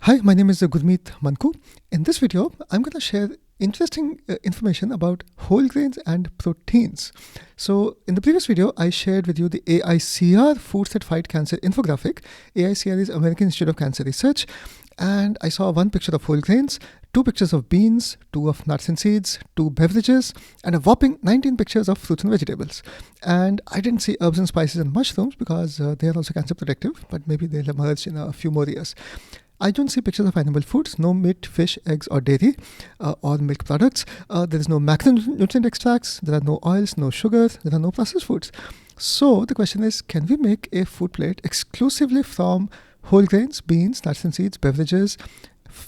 Hi, my name is Gurmeet Manku. In this video, I'm going to share interesting information about whole grains and proteins. So in the previous video, I shared with you the AICR Foods That Fight Cancer infographic. AICR is American Institute of Cancer Research. And I saw one picture of whole grains, 2 pictures of beans, 2 of nuts and seeds, 2 beverages, and a whopping 19 pictures of fruits and vegetables. And I didn't see herbs and spices and mushrooms because they are also cancer protective, but maybe they'll emerge in a few more years. I don't see pictures of animal foods, no meat, fish, eggs, or dairy, or milk products. There is no macronutrient extracts, there are no oils, no sugars, there are no processed foods. So the question is, can we make a food plate exclusively from whole grains, beans, nuts and seeds, beverages,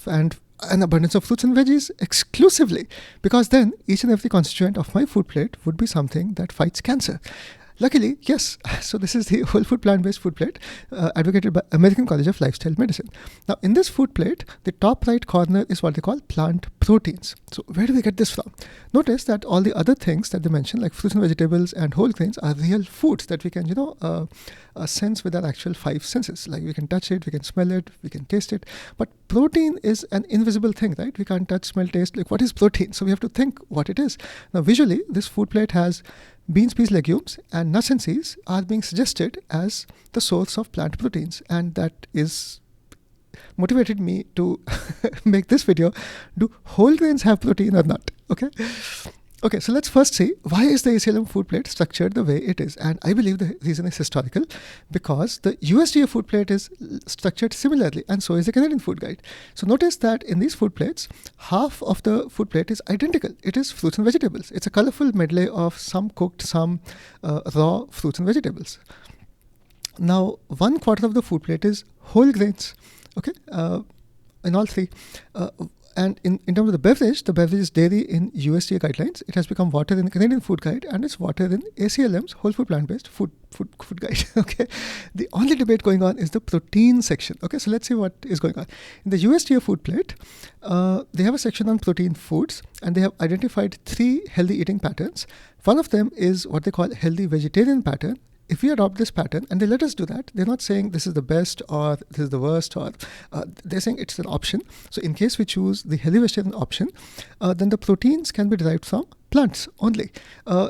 and an abundance of fruits and veggies exclusively? Because then each and every constituent of my food plate would be something that fights cancer. Luckily, yes. So this is the whole food plant-based food plate advocated by American College of Lifestyle Medicine. Now, in this food plate, the top right corner is what they call plant proteins. So where do we get this from? Notice that all the other things that they mention, like fruits and vegetables and whole grains, are real foods that we can, sense with our actual 5 senses. Like we can touch it, we can smell it, we can taste it. But protein is an invisible thing, right? We can't touch, smell, taste. Like, what is protein? So we have to think what it is. Now, visually, this food plate has beans, peas, legumes, and nuts and seeds are being suggested as the source of plant proteins. And that is motivated me to make this video. Do whole grains have protein or not? Okay, so let's first see, why is the ACLM food plate structured the way it is? And I believe the reason is historical, because the USDA food plate is structured similarly, and so is the Canadian Food Guide. So notice that in these food plates, half of the food plate is identical. It is fruits and vegetables. It's a colorful medley of some cooked, some raw fruits and vegetables. Now, 1/4 of the food plate is whole grains, in all 3. And in terms of the beverage is dairy in USDA guidelines. It has become water in the Canadian Food Guide, and it's water in ACLM's Whole Food Plant-Based Food Guide. The only debate going on is the protein section. So let's see what is going on. In the USDA food plate, they have a section on protein foods, and they have identified 3 healthy eating patterns. One of them is what they call healthy vegetarian pattern. If we adopt this pattern, and they let us do that, they're not saying this is the best or this is the worst, or they're saying it's an option. So in case we choose the healthy vegetarian option, then the proteins can be derived from plants only.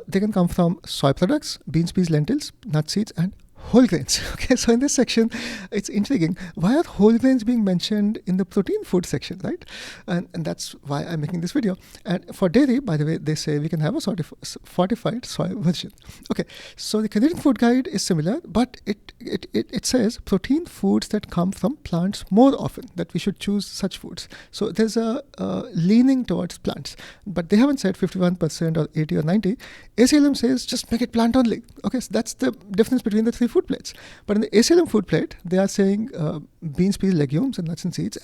They can come from soy products, beans, peas, lentils, nuts, seeds, and whole grains. So in this section, it's intriguing. Why are whole grains being mentioned in the protein food section, right? And that's why I'm making this video. And for dairy, by the way, they say we can have a fortified soy version. So the Canadian Food Guide is similar, but it says protein foods that come from plants more often, that we should choose such foods. So there's a leaning towards plants, but they haven't said 51% or 80 or 90. ACLM says just make it plant only. So that's the difference between the 3 food plates. But in the ACLM food plate, they are saying beans, peas, legumes, and nuts and seeds,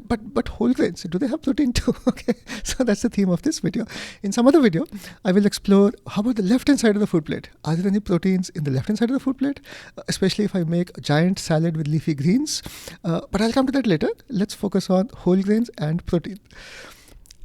but whole grains. Do they have protein too? So that's the theme of this video. In some other video, I will explore how about the left-hand side of the food plate. Are there any proteins in the left-hand side of the food plate? Especially if I make a giant salad with leafy greens. But I'll come to that later. Let's focus on whole grains and protein.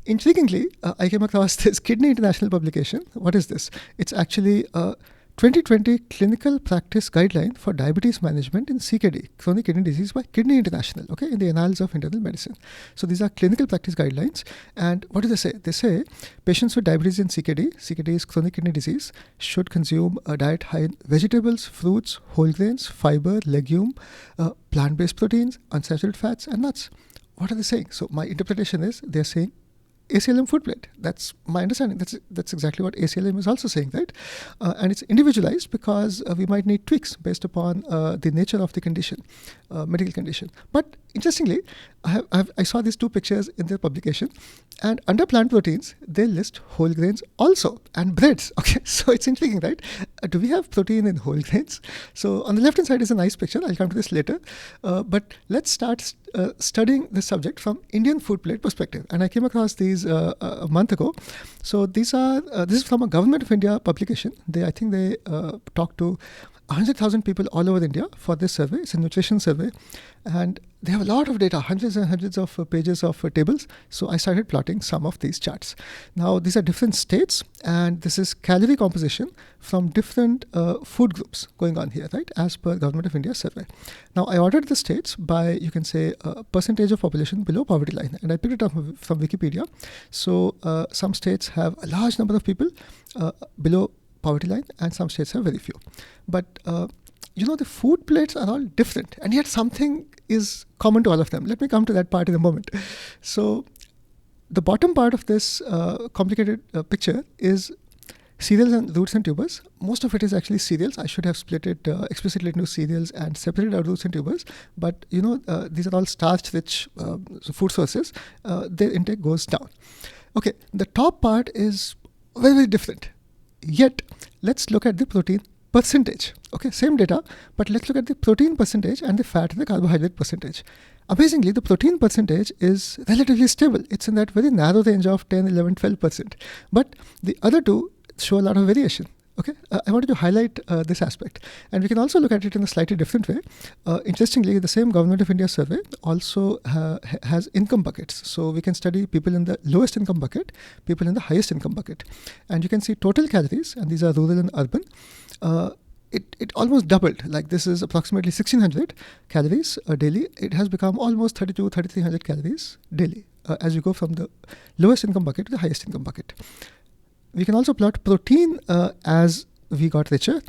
Intriguingly, I came across this Kidney International publication. What is this? It's actually a 2020 Clinical Practice Guideline for Diabetes Management in CKD, Chronic Kidney Disease, by Kidney International, in the Annals of Internal Medicine. So these are clinical practice guidelines. And what do they say? They say patients with diabetes and CKD is chronic kidney disease, should consume a diet high in vegetables, fruits, whole grains, fiber, legume, plant-based proteins, unsaturated fats, and nuts. What are they saying? So my interpretation is they're saying ACLM food plate. That's my understanding. That's exactly what ACLM is also saying, right? And it's individualized because we might need tweaks based upon the nature of the condition, medical condition. But interestingly, I saw these 2 pictures in their publication, and under plant proteins, they list whole grains also, and breads. So it's intriguing, right? Do we have protein in whole grains? So on the left-hand side is a nice picture. I'll come to this later. But let's start studying this subject from Indian food plate perspective. And I came across these a month ago. So this is from a Govt of India publication. I think they talked to 100,000 people all over India for this survey. It's a nutrition survey, and they have a lot of data, hundreds and hundreds of pages of tables. So I started plotting some of these charts. Now these are different states, and this is calorie composition from different food groups going on here, right, as per Govt of India survey. Now I ordered the states by, you can say, percentage of population below poverty line, and I picked it up from Wikipedia. So some states have a large number of people below poverty line, and some states have very few. But the food plates are all different, and yet something is common to all of them. Let me come to that part in a moment. So the bottom part of this complicated picture is cereals and roots and tubers. Most of it is actually cereals. I should have split it explicitly into cereals and separated out roots and tubers. But these are all starch-rich food sources. Their intake goes down. Okay, the top part is very, very different. Yet, let's look at the protein percentage. Okay, same data, but let's look at the protein percentage and the fat and the carbohydrate percentage. Amazingly, the protein percentage is relatively stable. It's in that very narrow range of 10, 11, 12%. But the other two show a lot of variation. Okay, I wanted to highlight this aspect, and we can also look at it in a slightly different way. Interestingly, the same Govt of India survey also has income buckets. So we can study people in the lowest income bucket, people in the highest income bucket, and you can see total calories, and these are rural and urban. It almost doubled. Like this is approximately 1600 calories daily. It has become almost 3,300 calories daily as you go from the lowest income bucket to the highest income bucket. We can also plot protein as we got richer.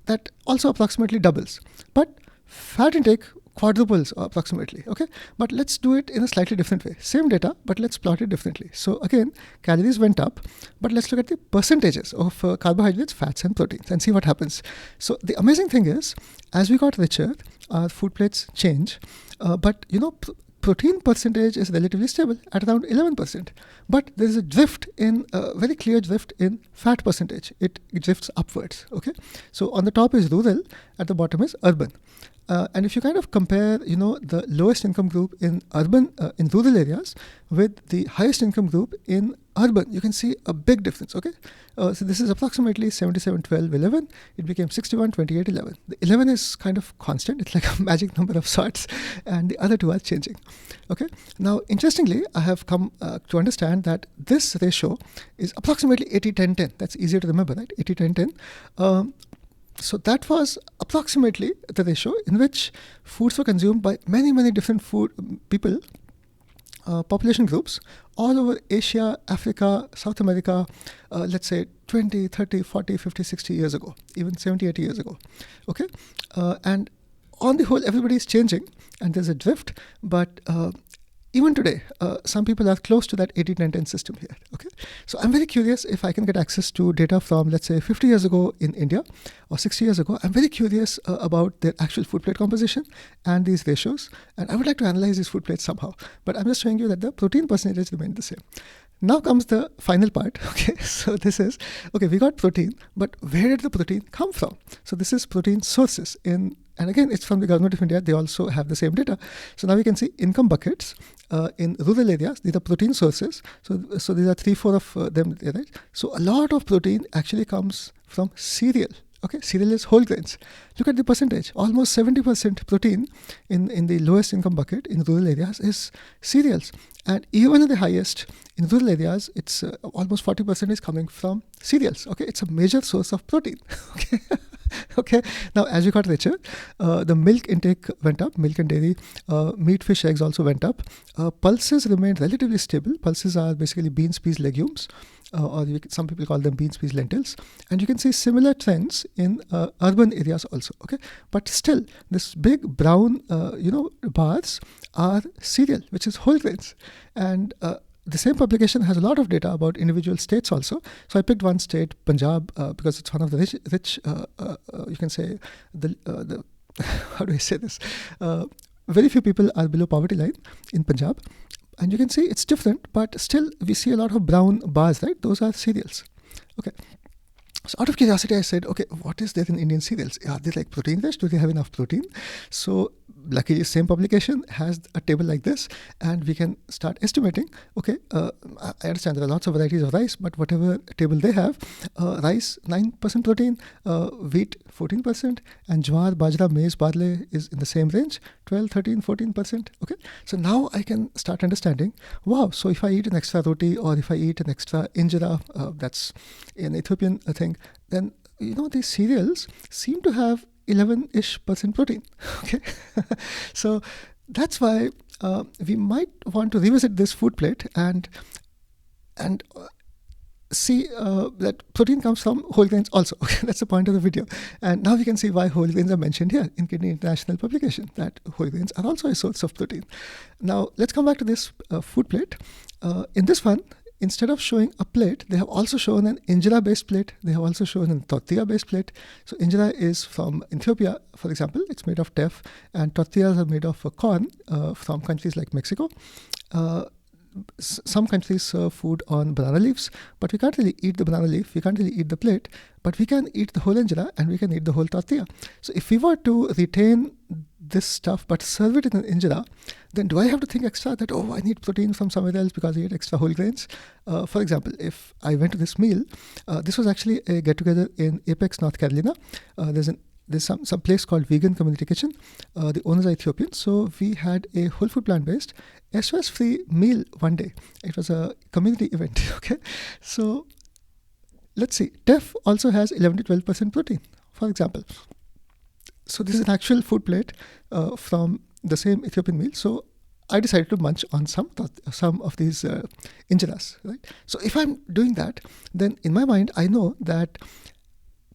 That also approximately doubles. But fat intake quadruples approximately. Okay, but let's do it in a slightly different way. Same data, but let's plot it differently. So again, calories went up, but let's look at the percentages of carbohydrates, fats, and proteins and see what happens. So the amazing thing is, as we got richer, our food plates change. But protein percentage is relatively stable at around 11%, but there is a drift in very clear drift in fat percentage. It drifts upwards. Okay, so on the top is rural, at the bottom is urban. And if you kind of compare, the lowest income group in urban, in rural areas with the highest income group in urban, you can see a big difference. Okay, so this is approximately 77, 12, 11. It became 61, 28, 11. The 11 is kind of constant. It's like a magic number of sorts, and the other two are changing. Okay, now interestingly, I have come to understand that this ratio is approximately 80-10-10. That's easier to remember, right? 80-10-10. So that was approximately the ratio in which foods were consumed by many, many different population groups all over Asia, Africa, South America, let's say 20, 30, 40, 50, 60 years ago, even 70, 80 years ago. Okay, and on the whole, everybody is changing and there's a drift, but even today, some people are close to that 80-10-10 system here. Okay, so I'm very curious if I can get access to data from, let's say, 50 years ago in India or 60 years ago. I'm very curious about their actual food plate composition and these ratios, and I would like to analyze these food plates somehow. But I'm just showing you that the protein percentage remained the same. Now comes the final part. Okay, so this is, okay, we got protein, but where did the protein come from? So this is protein sources and again, it's from the Govt of India. They also have the same data. So now we can see income buckets in rural areas. These are protein sources. So these are 3-4 of them, right? So a lot of protein actually comes from cereal. Okay, cereal is whole grains. Look at the percentage. Almost 70% protein in the lowest income bucket in rural areas is cereals. And even in the highest, in rural areas, it's almost 40% is coming from cereals. Okay, it's a major source of protein. Okay. Okay, now as we got richer, the milk intake went up, milk and dairy, meat, fish, eggs also went up. Pulses remained relatively stable. Pulses are basically beans, peas, legumes, or some people call them beans, peas, lentils. And you can see similar trends in urban areas also. Okay, but still, this big brown, bars are cereal, which is whole grains, and the same publication has a lot of data about individual states also. So I picked one state, Punjab, because it's one of the rich you can say, the how do I say this? Very few people are below poverty line in Punjab. And you can see it's different, but still we see a lot of brown bars, right? Those are cereals. Okay. So out of curiosity, I said, okay, what is there in Indian cereals? Are they like protein rich? Do they have enough protein? So luckily, same publication has a table like this, and we can start estimating. Okay, I understand there are lots of varieties of rice, but whatever table they have, rice 9% protein, wheat 14%, and jowar, bajra, maize, barley is in the same range, 12, 13, 14%. Okay, so now I can start understanding. Wow, so if I eat an extra roti, or if I eat an extra injera, that's an Ethiopian thing, then these cereals seem to have 11-ish% protein. Okay, so that's why we might want to revisit this food plate and see that protein comes from whole grains also. Okay, that's the point of the video. And now we can see why whole grains are mentioned here in Kidney International publication, that whole grains are also a source of protein. Now let's come back to this food plate. In this one, instead of showing a plate, they have also shown an injera based plate. They have also shown a tortilla based plate. So injera is from Ethiopia, for example. It's made of teff, and tortillas are made of corn from countries like Mexico. Some countries serve food on banana leaves, but we can't really eat the banana leaf. We can't really eat the plate, but we can eat the whole injera and we can eat the whole tortilla. So if we were to retain this stuff but serve it in an injera, then do I have to think extra that, oh, I need protein from somewhere else because I ate extra whole grains? For example, if I went to this meal, this was actually a get-together in Apex, North Carolina. There's some place called Vegan Community Kitchen. The owners are Ethiopian. So we had a whole food plant-based, SOS-free meal one day. It was a community event. Okay, so let's see. Teff also has 11 to 12% protein, for example. So this is an actual food plate from the same Ethiopian meal. So I decided to munch on some of these injeras. Right. So if I'm doing that, then in my mind I know that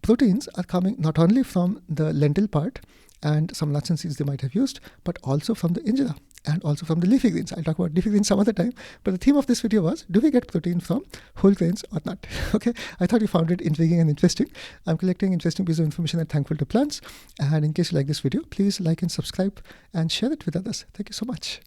proteins are coming not only from the lentil part and some nuts and seeds they might have used, but also from the injera and also from the leafy greens. I'll talk about leafy greens some other time. But the theme of this video was, do we get protein from whole grains or not? Okay, I thought you found it intriguing and interesting. I'm collecting interesting pieces of information at Thankful to Plants. And in case you like this video, please like and subscribe and share it with others. Thank you so much.